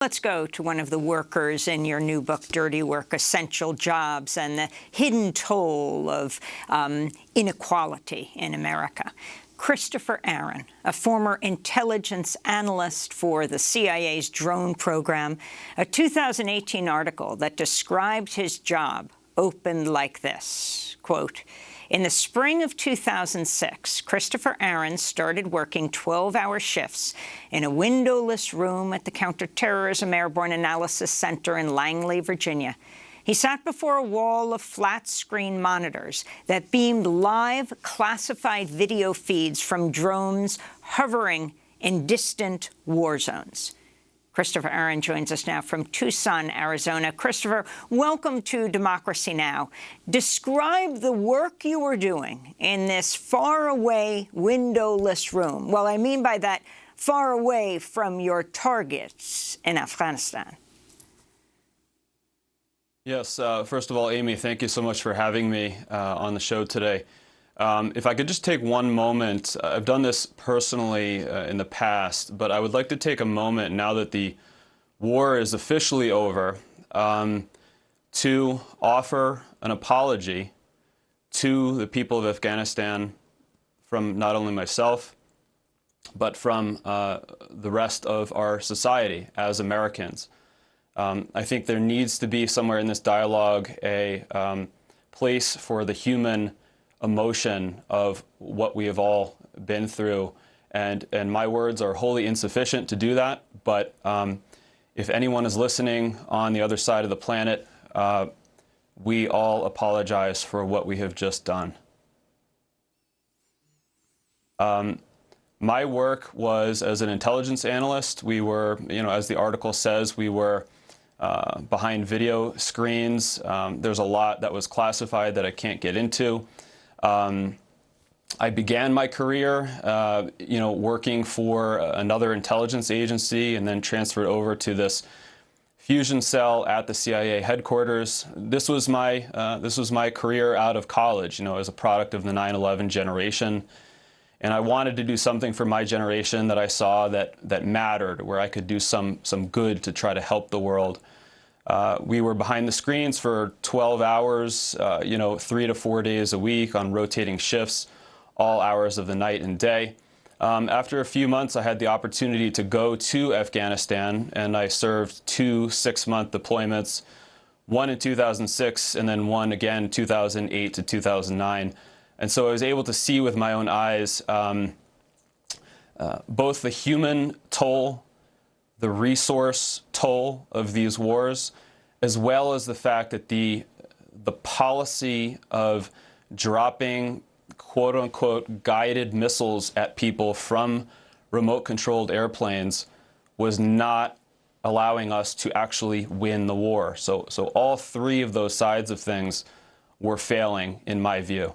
Let's go to one of the workers in your new book, Dirty Work, Essential Jobs, and the hidden toll of inequality in America. Christopher Aaron, a former intelligence analyst for the CIA's drone program, a 2018 article that described his job opened like this, quote, "In the spring of 2006, Christopher Aaron started working 12-hour shifts in a windowless room at the Counterterrorism Airborne Analysis Center in Langley, Virginia. He sat before a wall of flat-screen monitors that beamed live classified video feeds from drones hovering in distant war zones." Christopher Aaron joins us now from Tucson, Arizona. Christopher, welcome to Democracy Now! Describe the work you were doing in this far-away, windowless room. Well, I mean by that, far away from your targets in Afghanistan. Yes, first of all, Amy, thank you so much for having me on the show today. If I could just take one moment, I've done this personally in the past, but I would like to take a moment now that the war is officially over to offer an apology to the people of Afghanistan from not only myself, but from the rest of our society as Americans. I think there needs to be somewhere in this dialogue a place for the human emotion of what we have all been through, and my words are wholly insufficient to do that, but if anyone is listening on the other side of the planet, we all apologize for what we have just done. My work was as an intelligence analyst. We were, as the article says, we were behind video screens. There's a lot that was classified that I can't get into. I began my career, working for another intelligence agency, and then transferred over to this fusion cell at the CIA headquarters. This was my career out of college, as a product of the 9/11 generation, and I wanted to do something for my generation that I saw that mattered, where I could do some good to try to help the world. We were behind the screens for 12 hours, 3 to 4 days a week on rotating shifts, all hours of the night and day. After a few months, I had the opportunity to go to Afghanistan, and I served 2 6-month deployments, one in 2006 and then one again 2008 to 2009. And so I was able to see with my own eyes both the human toll, the resource toll of these wars, as well as the fact that the policy of dropping quote-unquote guided missiles at people from remote-controlled airplanes was not allowing us to actually win the war. So all three of those sides of things were failing, in my view.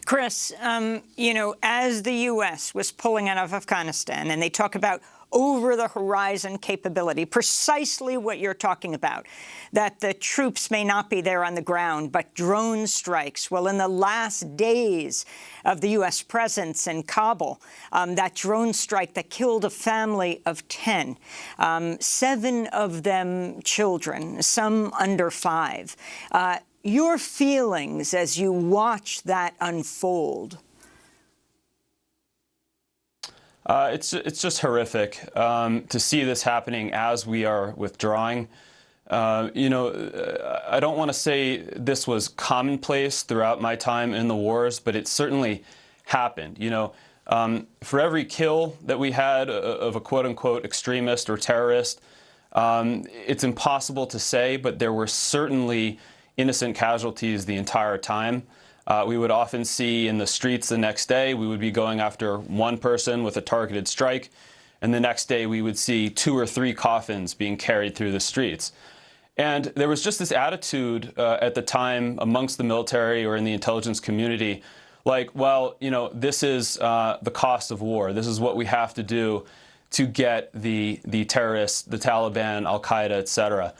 Chris, as the U.S. was pulling out of Afghanistan, and they talk about over-the-horizon capability, precisely what you're talking about, that the troops may not be there on the ground, but drone strikes. Well, in the last days of the U.S. presence in Kabul, that drone strike that killed a family of 10, 7 of them children, some under 5. Your feelings as you watch that unfold? It's just horrific to see this happening as we are withdrawing. I don't want to say this was commonplace throughout my time in the wars, but it certainly happened. For every kill that we had of a quote-unquote extremist or terrorist, it's impossible to say, but there were certainly innocent casualties the entire time. We would often see in the streets the next day, we would be going after one person with a targeted strike, and the next day we would see 2 or 3 coffins being carried through the streets. And there was just this attitude at the time amongst the military or in the intelligence community, like, well, this is the cost of war. This is what we have to do to get the terrorists, the Taliban, Al-Qaeda, etc.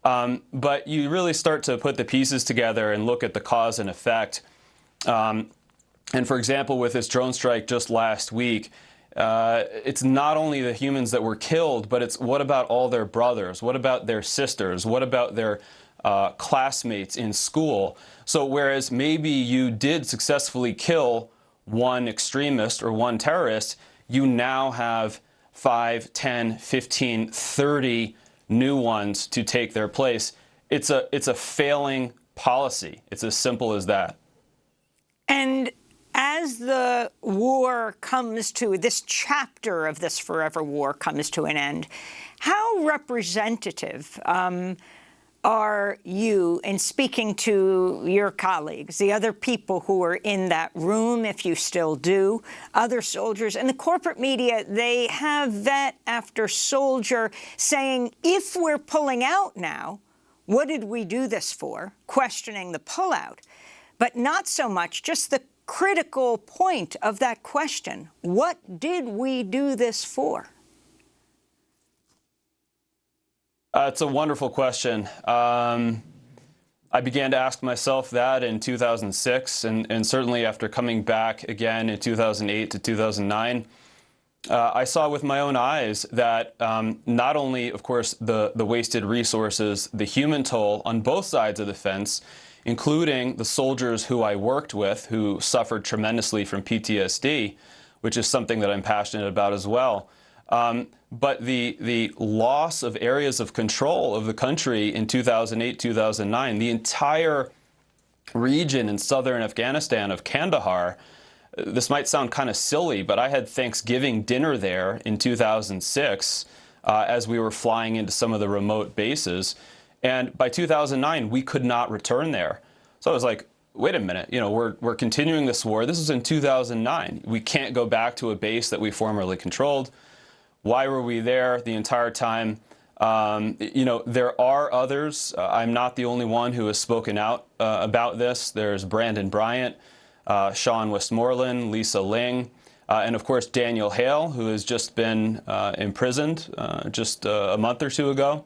But you really start to put the pieces together and look at the cause and effect. And for example, with this drone strike just last week, it's not only the humans that were killed, but it's what about all their brothers? What about their sisters? What about their classmates in school? So whereas maybe you did successfully kill one extremist or one terrorist, you now have 5, 10, 15, 30 new ones to take their place. It's a failing policy. It's as simple as that. And as the war comes to, this chapter of this forever war comes to an end, how representative are you in speaking to your colleagues, the other people who are in that room, if you still do, other soldiers? And the corporate media, they have vet after soldier saying, if we're pulling out now, what did we do this for? Questioning the pullout. But not so much just the critical point of that question. What did we do this for? It's a wonderful question. I began to ask myself that in 2006, and certainly after coming back again in 2008 to 2009, I saw with my own eyes that not only, of course, the wasted resources, the human toll on both sides of the fence, including the soldiers who I worked with who suffered tremendously from PTSD, which is something that I'm passionate about as well. But the loss of areas of control of the country in 2008, 2009, the entire region in southern Afghanistan of Kandahar, this might sound kind of silly, but I had Thanksgiving dinner there in 2006 as we were flying into some of the remote bases. And by 2009, we could not return there. So I was like, wait a minute, you know, we're continuing this war. This is in 2009. We can't go back to a base that we formerly controlled. Why were we there the entire time? You know, there are others. I'm not the only one who has spoken out about this. There's Brandon Bryant, Sean Westmoreland, Lisa Ling, and of course Daniel Hale, who has just been imprisoned just a month or two ago.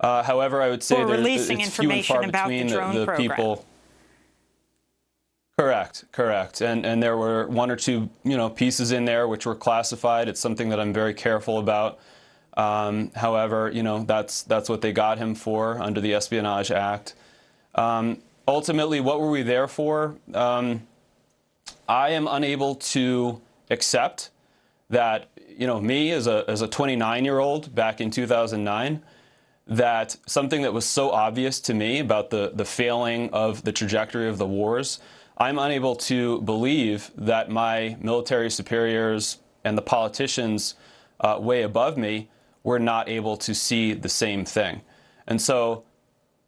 However, I would say it's few and far between the people. Correct. And there were one or two, you know, pieces in there which were classified. It's something that I'm very careful about. However, you know, that's what they got him for under the Espionage Act. Ultimately, what were we there for? I am unable to accept that, you know, me as a 29-year-old back in 2009, that something that was so obvious to me about the failing of the trajectory of the wars, I'm unable to believe that my military superiors and the politicians way above me were not able to see the same thing. And so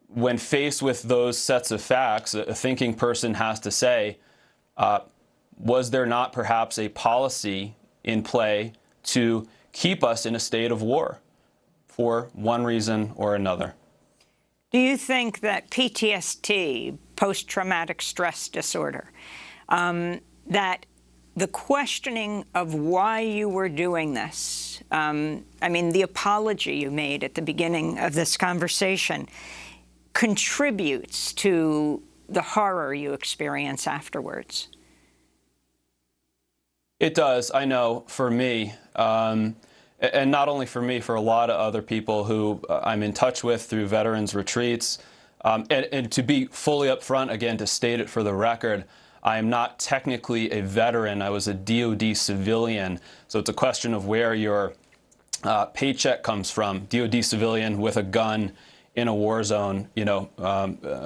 when faced with those sets of facts, a thinking person has to say, was there not perhaps a policy in play to keep us in a state of war for one reason or another? Do you think that PTSD, post-traumatic stress disorder, that the questioning of why you were doing this, I mean, the apology you made at the beginning of this conversation, contributes to the horror you experience afterwards? It does, I know, for me. And not only for me, for a lot of other people who I'm in touch with through veterans retreats. And to be fully upfront, again, to state it for the record, I am not technically a veteran. I was a DoD civilian. So it's a question of where your paycheck comes from. DoD civilian with a gun in a war zone, you know,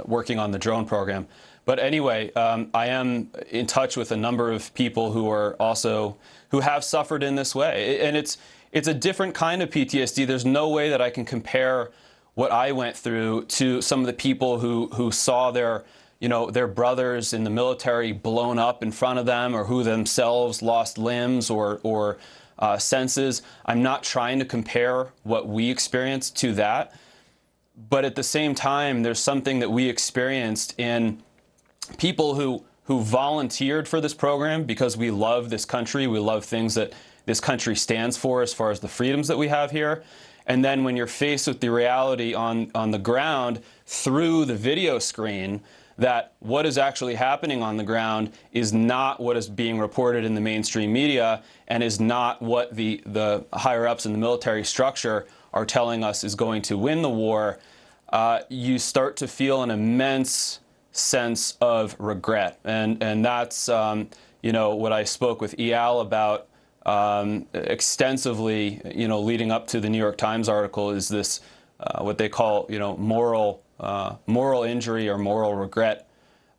working on the drone program. But anyway, I am in touch with a number of people who are also, who have suffered in this way. And it's a different kind of PTSD. There's no way that I can compare what I went through to some of the people who saw their, you know, their brothers in the military blown up in front of them, or who themselves lost limbs or senses. I'm not trying to compare what we experienced to that. But at the same time, there's something that we experienced in people who volunteered for this program because we love this country. We love things that this country stands for as far as the freedoms that we have here. And then when you're faced with the reality on the ground through the video screen, that what is actually happening on the ground is not what is being reported in the mainstream media and is not what the higher-ups in the military structure are telling us is going to win the war, you start to feel an immense sense of regret. And that's, you know, what I spoke with Eyal about extensively, you know, leading up to the New York Times article, is this what they call, you know, moral injury or moral regret,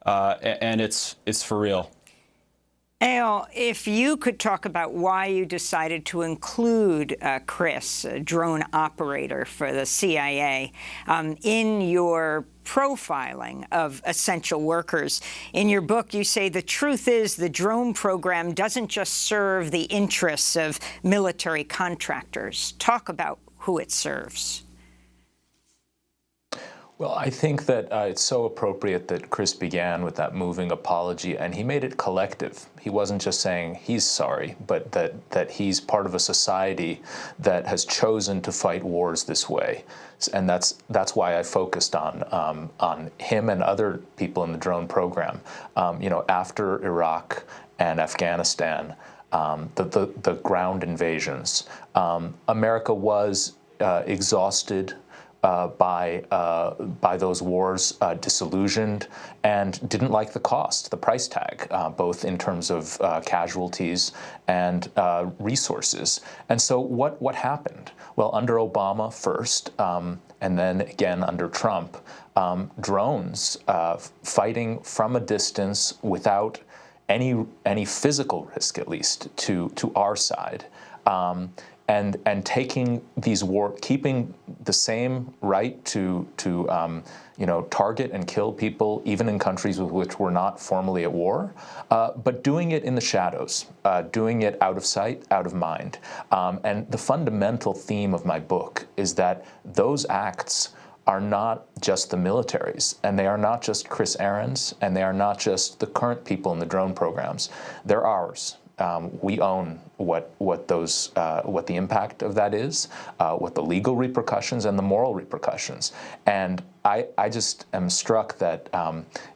and it's for real. Eyal, if you could talk about why you decided to include Chris, a drone operator for the CIA, in your profiling of essential workers. In your book, you say the truth is the drone program doesn't just serve the interests of military contractors. Talk about who it serves. Well, I think that it's so appropriate that Chris began with that moving apology, and he made it collective. He wasn't just saying he's sorry, but that he's part of a society that has chosen to fight wars this way. And that's why I focused on him and other people in the drone program. You know, after Iraq and Afghanistan, the ground invasions, America was exhausted by those wars, disillusioned, and didn't like the cost, the price tag, both in terms of casualties and resources. And so what happened? Well, under Obama first, and then again under Trump, drones fighting from a distance without any physical risk, at least to our side. And taking these keeping the same right to you know, target and kill people, even in countries with which we're not formally at war, but doing it in the shadows, doing it out of sight, out of mind. And the fundamental theme of my book is that those acts are not just the militaries, and they are not just Chris Aaron's, and they are not just the current people in the drone programs. They're ours. We own what the impact of that is, what the legal repercussions and the moral repercussions. And I just am struck that,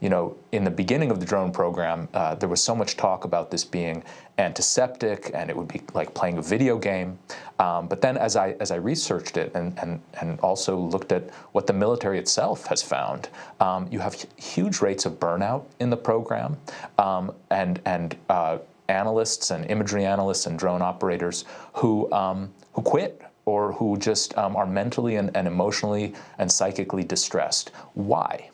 you know, in the beginning of the drone program, there was so much talk about this being antiseptic, and it would be like playing a video game. But then as I researched it and also looked at what the military itself has found, you have huge rates of burnout in the program, and analysts and imagery analysts and drone operators who quit, or who just are mentally and emotionally and psychically distressed. Why?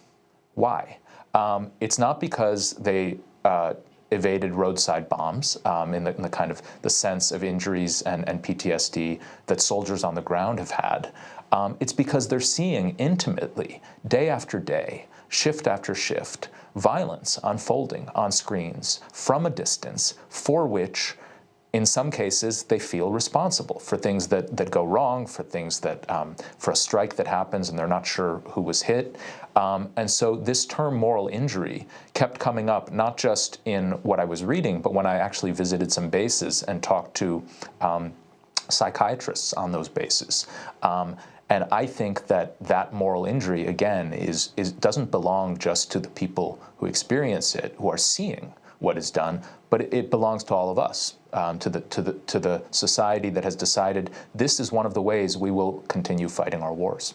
It's not because they evaded roadside bombs in the kind of the sense of injuries and PTSD that soldiers on the ground have had. It's because they're seeing intimately, day after day, shift after shift, violence unfolding on screens from a distance, for which, in some cases, they feel responsible for things that go wrong, for things that, for a strike that happens and they're not sure who was hit. And so this term moral injury kept coming up, not just in what I was reading, but when I actually visited some bases and talked to psychiatrists on those bases. And I think that moral injury, again, doesn't belong just to the people who experience it, who are seeing what is done, but it belongs to all of us, to the society that has decided this is one of the ways we will continue fighting our wars.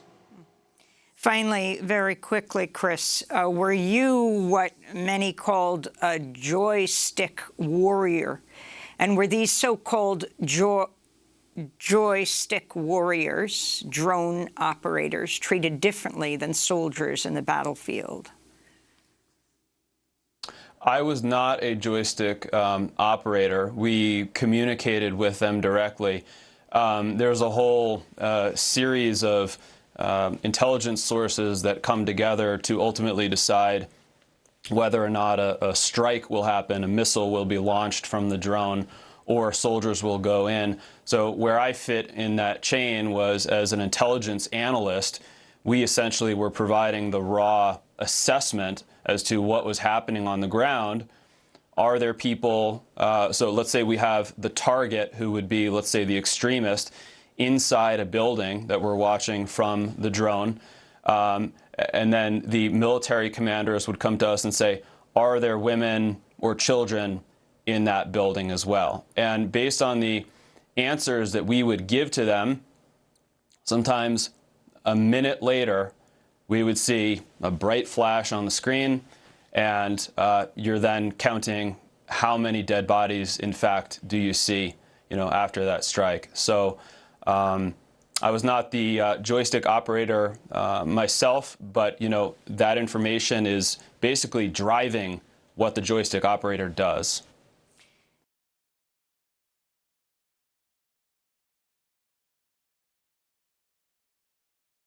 Finally, very quickly, Chris, were you what many called a joystick warrior? And were these so-called joystick warriors, drone operators, treated differently than soldiers in the battlefield? I was not a joystick operator. We communicated with them directly. There's a whole series of intelligence sources that come together to ultimately decide whether or not a strike will happen, a missile will be launched from the drone, or soldiers will go in. So where I fit in that chain was, as an intelligence analyst, we essentially were providing the raw assessment as to what was happening on the ground. Are there people, so let's say we have the target, who would be, let's say, the extremist, inside a building that we're watching from the drone. And then the military commanders would come to us and say, are there women or children in that building as well? And based on the answers that we would give to them, sometimes a minute later, we would see a bright flash on the screen, and you're then counting how many dead bodies, in fact, do you see, after that strike. So I was not the joystick operator myself, but that information is basically driving what the joystick operator does.